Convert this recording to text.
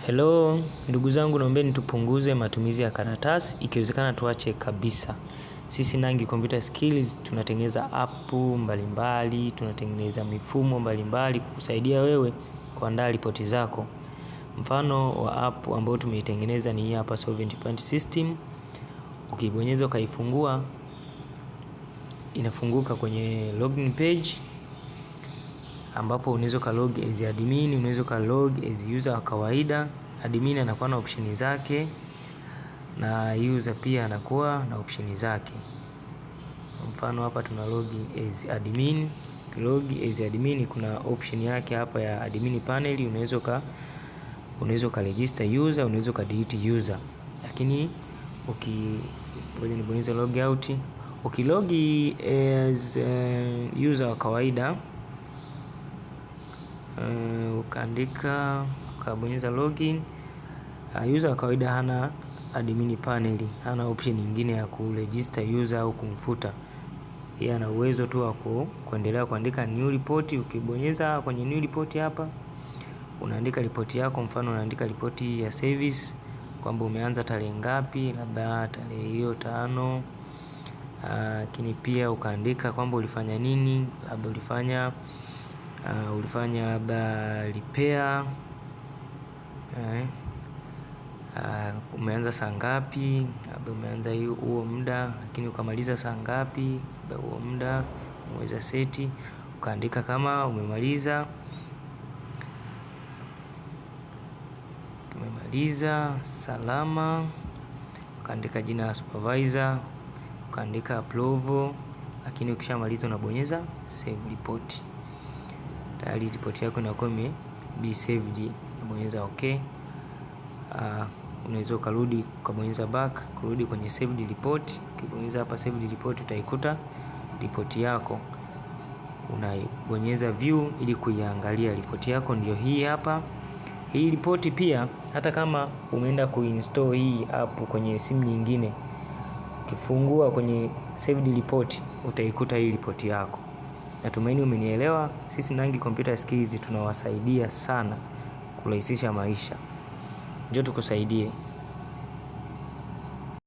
Hello, ndugu zangu, naombeni tupunguze matumizi ya karatasi, ikiwezekana tuache kabisa. Sisi Nangi Computer Skills tunatengeneza app mbalimbali, tunatengeneza mifumo mbalimbali kukusaidia wewe kuandaa ripoti zako. Mfano wa app ambao tumeitengeneza ni hii hapa, Solvent Point System. Ukibonyeza ukaifungua, inafunguka kwenye login page, ambapo unaweza ka log as admin, unaweza ka log as user wa kawaida. Admin anakuwa na option zake na user pia anakuwa na option zake. Mfano hapa tuna log as admin. Log as admin kuna option yake hapa ya admin panel, unaweza ka register user, unaweza ka delete user. Lakini ukibonyeza log out, ukilog as user wa kawaida, ukaandika ukabonyeza login, user wa kawaida hana admin panel, hana option nyingine ya kuregister user au kumfuta. Yeye ana uwezo tu wa kuendelea kuandika new report. Ukibonyeza kwenye new report hapa, unaandika report yako. Mfano unaandika ripoti ya service kwamba umeanza tarehe ngapi, labda tarehe hiyo 5. Lakini pia ukaandika kwamba ulifanya nini, labda ulifanya labda repair, umeanza saa ngapi, labda umeanza huo muda, lakini ukamaliza saa ngapi, labda huo muda umeweza seti, ukaandika kama umemaliza salama, ukaandika jina la supervisor, ukaandika approve. Lakini ukishamaliza unabonyeza save report. Tayari report yako inakuwa be saved. Unabonyeza okay. Unaweza kurudi ukabonyeza back kurudi kwenye saved report. Ukibonyeza hapa saved report, utaikuta report yako. Unabonyeza view ili kuiangalia report yako. Ndio hii hapa. Hii report pia hata kama umeenda kuinstall hii app kwenye simu nyingine, ukifungua kwenye saved report utaikuta hii report yako. Natumaini umenielewa. Sisi Nangi Computer Skills tunawasaidia sana kurahisisha maisha. Njoo tukusaidie.